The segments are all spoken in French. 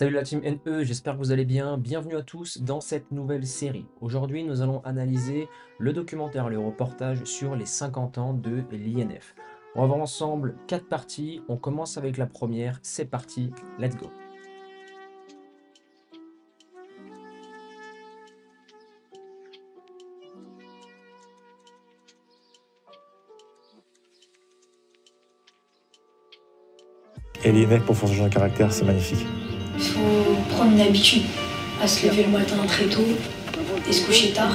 Salut la team NE, j'espère que vous allez bien. Bienvenue à tous dans cette nouvelle série. Aujourd'hui, nous allons analyser le documentaire, le reportage sur les 50 ans de l'INF. On va voir ensemble 4 parties. On commence avec la première. C'est parti, let's go. Et l'INF pour forger un caractère, c'est magnifique. Il faut prendre une habitude à se lever le matin très tôt et se coucher tard.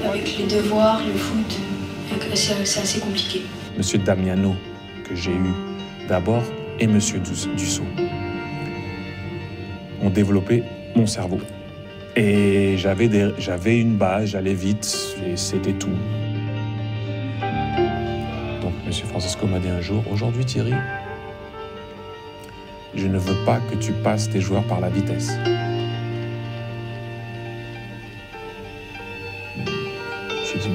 Avec les devoirs, le foot, c'est assez compliqué. Monsieur Damiano, que j'ai eu d'abord, et Monsieur Dussault ont développé mon cerveau. Et j'avais une base, j'allais vite, et c'était tout. Donc Monsieur Francesco m'a dit un jour, aujourd'hui Thierry, je ne veux pas que tu passes tes joueurs par la vitesse. J'ai dit,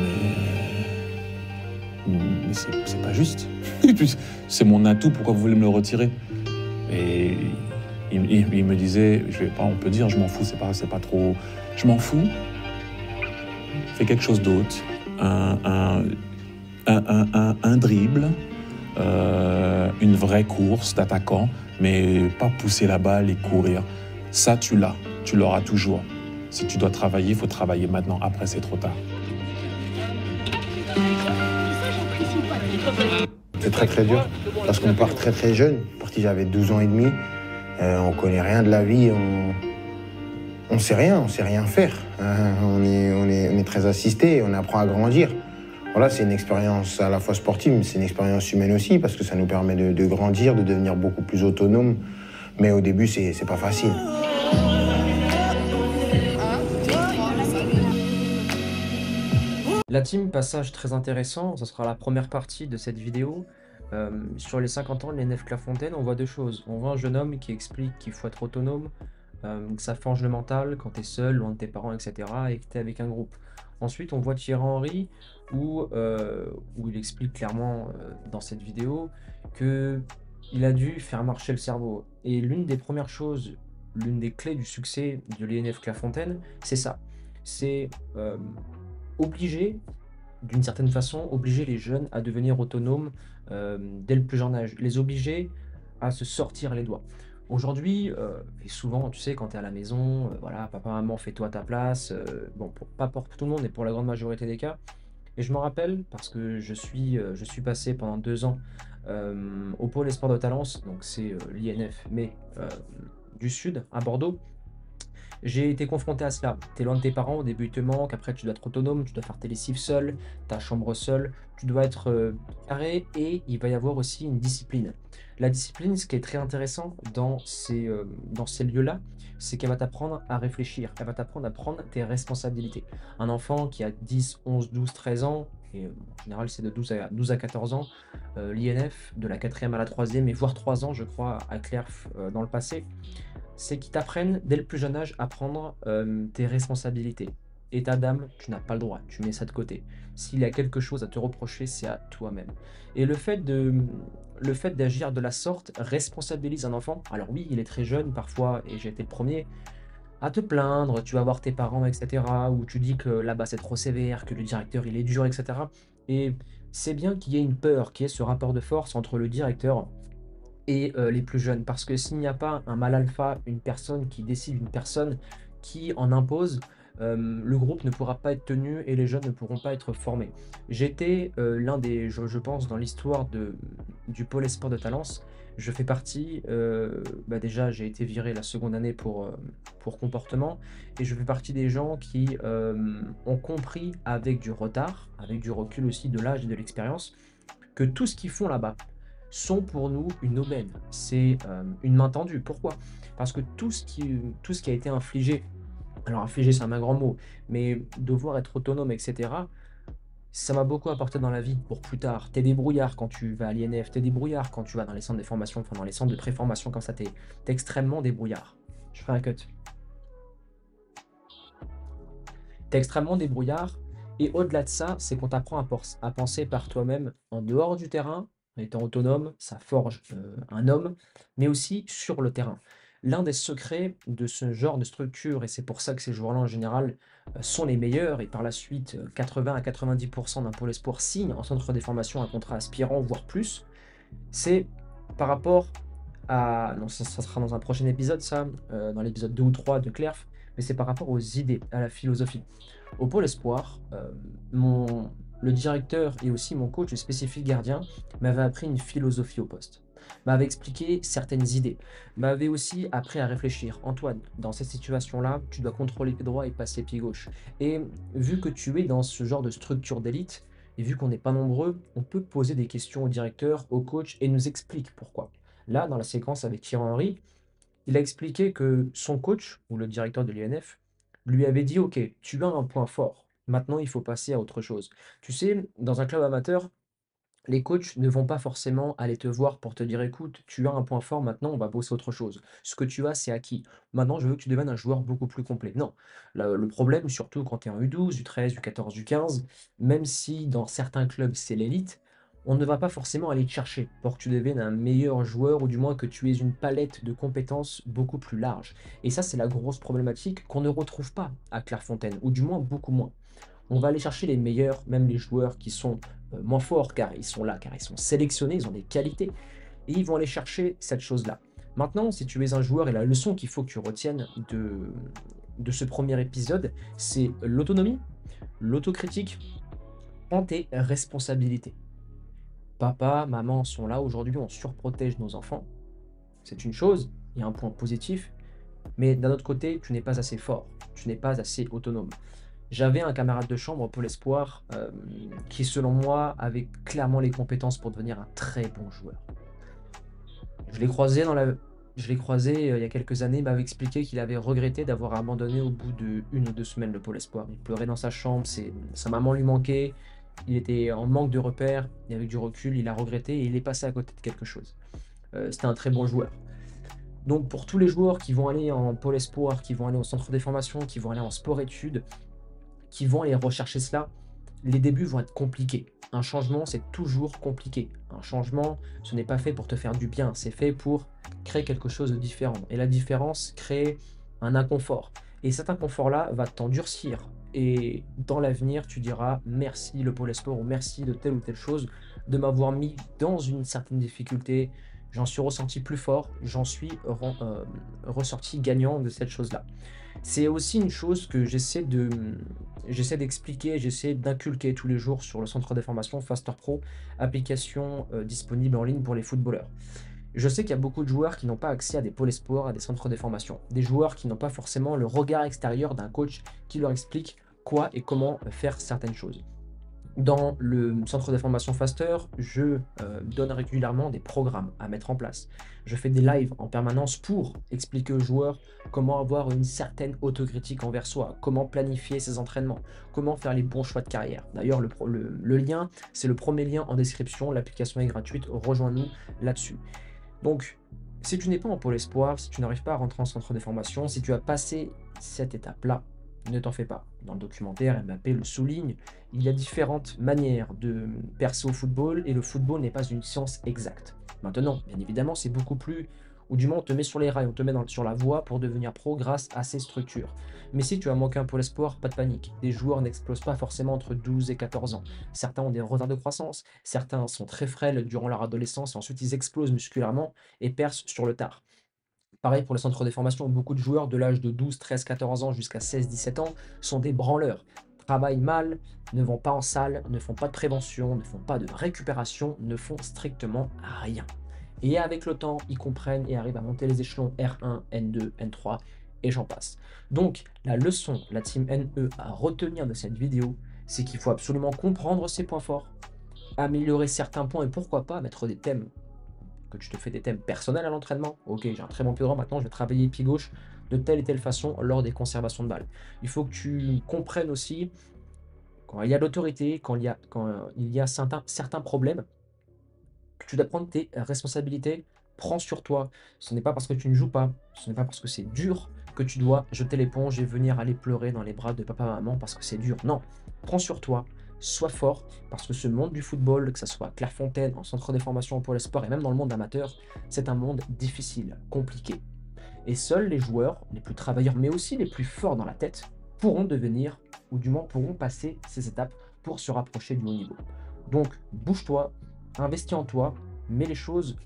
mais c'est pas juste. C'est mon atout, pourquoi vous voulez me le retirer? Et il me disait, on peut dire, je m'en fous, c'est pas trop... Je m'en fous, fais quelque chose d'autre, un dribble, une vraie course d'attaquant, mais pas pousser la balle et courir. Ça, tu l'auras toujours. Si tu dois travailler, il faut travailler maintenant, après c'est trop tard. C'est très très dur, parce qu'on part très très jeune. Parti, j'avais 12 ans et demi, on connaît rien de la vie, on sait rien faire. On est très assisté, on apprend à grandir. Voilà, c'est une expérience à la fois sportive, mais c'est une expérience humaine aussi, parce que ça nous permet de grandir, de devenir beaucoup plus autonome. Mais au début, c'est pas facile. La team, passage très intéressant, ça sera la première partie de cette vidéo. Sur les 50 ans de l'INF Clairefontaine, on voit deux choses. On voit un jeune homme qui explique qu'il faut être autonome, que ça forge le mental quand tu es seul, loin de tes parents, etc. et que tu es avec un groupe. Ensuite, on voit Thierry Henry où il explique clairement dans cette vidéo qu'il a dû faire marcher le cerveau. Et l'une des premières choses, l'une des clés du succès de l'INF Clairefontaine, c'est ça. C'est obliger, d'une certaine façon, obliger les jeunes à devenir autonomes dès le plus jeune âge, les obliger à se sortir les doigts. Aujourd'hui, et souvent, tu sais, quand tu es à la maison, voilà, papa, maman, fais-toi à ta place, bon, pas pour tout le monde, mais pour la grande majorité des cas. Et je me rappelle, parce que je suis passé pendant 2 ans au pôle Espoir de Talence, donc c'est l'INF, mais du Sud, à Bordeaux. J'ai été confronté à cela. Tu es loin de tes parents, au début ils te manquent, après tu dois être autonome, tu dois faire tes lessives seul, ta chambre seule, tu dois être carré et il va y avoir aussi une discipline. La discipline, ce qui est très intéressant dans ces lieux-là, c'est qu'elle va t'apprendre à réfléchir, elle va t'apprendre à prendre tes responsabilités. Un enfant qui a 10, 11, 12, 13 ans, et en général c'est de 12 à 14 ans, l'INF, de la 4e à la 3e, et voire 3 ans je crois à Clerf dans le passé, c'est qu'ils t'apprennent dès le plus jeune âge à prendre tes responsabilités. État d'âme, tu n'as pas le droit, tu mets ça de côté. S'il y a quelque chose à te reprocher, c'est à toi-même. Et le fait d'agir de la sorte responsabilise un enfant. Alors oui, il est très jeune parfois, et j'ai été le premier, à te plaindre, tu vas voir tes parents, etc. Ou tu dis que là-bas c'est trop sévère, que le directeur il est dur, etc. Et c'est bien qu'il y ait une peur, qu'il y ait ce rapport de force entre le directeur et les plus jeunes. Parce que s'il n'y a pas un mâle alpha, une personne qui décide, une personne qui en impose, le groupe ne pourra pas être tenu et les jeunes ne pourront pas être formés. J'étais l'un des, je pense, dans l'histoire du pôle Espoir de Talence, je fais partie, déjà j'ai été viré la seconde année pour comportement, et je fais partie des gens qui ont compris avec du retard, avec du recul aussi de l'âge et de l'expérience, que tout ce qu'ils font là-bas, sont pour nous une aubaine. C'est une main tendue. Pourquoi? Parce que tout ce qui a été infligé, alors infligé c'est un grand mot, mais devoir être autonome, etc., ça m'a beaucoup apporté dans la vie pour plus tard. T'es débrouillard quand tu vas à l'INF, t'es débrouillard quand tu vas dans les centres de formation, enfin dans les centres de préformation comme ça, t'es extrêmement débrouillard. Je fais un cut. T'es extrêmement débrouillard, et au-delà de ça, c'est qu'on t'apprend à penser par toi-même en dehors du terrain, en étant autonome, ça forge un homme, mais aussi sur le terrain. L'un des secrets de ce genre de structure, et c'est pour ça que ces joueurs-là en général sont les meilleurs, et par la suite 80 à 90% d'un pôle espoir signe en centre de formation un contrat aspirant, voire plus, c'est par rapport à... Non, ça sera dans un prochain épisode, ça, dans l'épisode 2 ou 3 de Clerf, mais c'est par rapport aux idées, à la philosophie. Au pôle espoir, le directeur et aussi mon coach spécifique gardien m'avait appris une philosophie au poste, m'avait expliqué certaines idées, m'avait aussi appris à réfléchir. Antoine, dans cette situation-là, tu dois contrôler pied droit et passer pied gauche. Et vu que tu es dans ce genre de structure d'élite, et vu qu'on n'est pas nombreux, on peut poser des questions au directeur, au coach, et nous explique pourquoi. Là, dans la séquence avec Thierry Henry, il a expliqué que son coach, ou le directeur de l'INF, lui avait dit: Ok, tu as un point fort, maintenant il faut passer à autre chose. Tu sais, dans un club amateur, les coachs ne vont pas forcément aller te voir pour te dire: écoute, tu as un point fort, maintenant on va bosser autre chose. Ce que tu as, c'est acquis. Maintenant, je veux que tu deviennes un joueur beaucoup plus complet. Non, le problème, surtout quand tu es en U12, U13, U14, U15, même si dans certains clubs c'est l'élite, on ne va pas forcément aller te chercher pour que tu deviennes un meilleur joueur ou du moins que tu aies une palette de compétences beaucoup plus large. Et ça, c'est la grosse problématique qu'on ne retrouve pas à Clairefontaine, ou du moins beaucoup moins. On va aller chercher les meilleurs, même les joueurs qui sont moins forts, car ils sont là, car ils sont sélectionnés, ils ont des qualités, et ils vont aller chercher cette chose-là. Maintenant, si tu es un joueur, et la leçon qu'il faut que tu retiennes de ce premier épisode, c'est l'autonomie, l'autocritique, prends tes responsabilités. Papa, maman sont là, aujourd'hui on surprotège nos enfants, c'est une chose, il y a un point positif, mais d'un autre côté, tu n'es pas assez fort, tu n'es pas assez autonome. J'avais un camarade de chambre au Pôle Espoir qui, selon moi, avait clairement les compétences pour devenir un très bon joueur. Je l'ai croisé il y a quelques années, il m'avait expliqué qu'il avait regretté d'avoir abandonné au bout de 1 ou 2 semaines le Pôle Espoir. Il pleurait dans sa chambre, sa maman lui manquait, il était en manque de repères, et avec du recul, il a regretté et il est passé à côté de quelque chose. C'était un très bon joueur. Donc pour tous les joueurs qui vont aller en Pôle Espoir, qui vont aller au centre des formations, qui vont aller en sport-études, qui vont aller rechercher cela, les débuts vont être compliqués. Un changement, c'est toujours compliqué. Un changement, ce n'est pas fait pour te faire du bien, c'est fait pour créer quelque chose de différent. Et la différence crée un inconfort. Et cet inconfort-là va t'endurcir. Et dans l'avenir, tu diras merci le Pôle Espoir ou merci de telle ou telle chose de m'avoir mis dans une certaine difficulté. J'en suis ressenti plus fort, j'en suis ressorti gagnant de cette chose-là. C'est aussi une chose que j'essaie d'expliquer, j'essaie d'inculquer tous les jours sur le centre de formation Faster Pro, application disponible en ligne pour les footballeurs. Je sais qu'il y a beaucoup de joueurs qui n'ont pas accès à des pôles espoirs, à des centres de formation. Des joueurs qui n'ont pas forcément le regard extérieur d'un coach qui leur explique quoi et comment faire certaines choses. Dans le centre de formation Faster, je donne régulièrement des programmes à mettre en place. Je fais des lives en permanence pour expliquer aux joueurs comment avoir une certaine autocritique envers soi, comment planifier ses entraînements, comment faire les bons choix de carrière. D'ailleurs, le lien, c'est le premier lien en description, l'application est gratuite, rejoins-nous là-dessus. Donc, si tu n'es pas en pôle espoir, si tu n'arrives pas à rentrer en centre de formation, si tu as passé cette étape-là, ne t'en fais pas. Dans le documentaire, Mbappé le souligne, il y a différentes manières de percer au football et le football n'est pas une science exacte. Maintenant, bien évidemment, c'est beaucoup plus, ou du moins on te met sur les rails, on te met sur la voie pour devenir pro grâce à ces structures. Mais si tu as manqué un pôle espoir, pas de panique. Des joueurs n'explosent pas forcément entre 12 et 14 ans. Certains ont des retards de croissance, certains sont très frêles durant leur adolescence et ensuite ils explosent musculairement et percent sur le tard. Pareil pour les centres de formation, beaucoup de joueurs de l'âge de 12, 13, 14 ans jusqu'à 16, 17 ans sont des branleurs, travaillent mal, ne vont pas en salle, ne font pas de prévention, ne font pas de récupération, ne font strictement rien. Et avec le temps, ils comprennent et arrivent à monter les échelons R1, N2, N3 et j'en passe. Donc la leçon, la team NE à retenir de cette vidéo, c'est qu'il faut absolument comprendre ses points forts, améliorer certains points et pourquoi pas mettre des thèmes que tu te fais des thèmes personnels à l'entraînement. Ok, j'ai un très bon pied droit, maintenant je vais travailler pied gauche de telle et telle façon lors des conservations de balles. Il faut que tu comprennes aussi quand il y a l'autorité, quand il y a certains problèmes, que tu dois prendre tes responsabilités, prends sur toi. Ce n'est pas parce que tu ne joues pas, ce n'est pas parce que c'est dur que tu dois jeter l'éponge et venir aller pleurer dans les bras de papa maman parce que c'est dur. Non, prends sur toi, sois fort, parce que ce monde du football, que ce soit à Clairefontaine, en centre de formation, au Pôle Espoir et même dans le monde amateur, c'est un monde difficile, compliqué. Et seuls les joueurs les plus travailleurs, mais aussi les plus forts dans la tête, pourront devenir, ou du moins pourront passer ces étapes pour se rapprocher du haut niveau. Donc, bouge-toi, investis en toi, mets les choses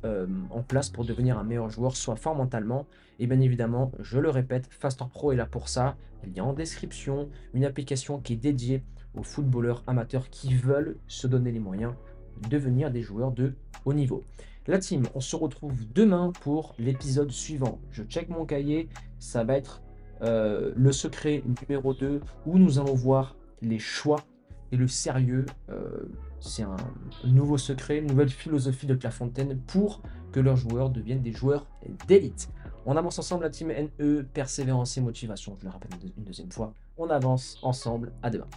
en place pour devenir un meilleur joueur, sois fort mentalement. Et bien évidemment, je le répète, Faster Pro est là pour ça. Il y a en description une application qui est dédiée aux footballeurs amateurs qui veulent se donner les moyens de devenir des joueurs de haut niveau. La team, on se retrouve demain pour l'épisode suivant. Je check mon cahier, ça va être le secret numéro 2 où nous allons voir les choix et le sérieux. C'est un nouveau secret, une nouvelle philosophie de Clairefontaine pour que leurs joueurs deviennent des joueurs d'élite. On avance ensemble la team NE, persévérance et motivation, je le rappelle une deuxième fois. On avance ensemble, à demain.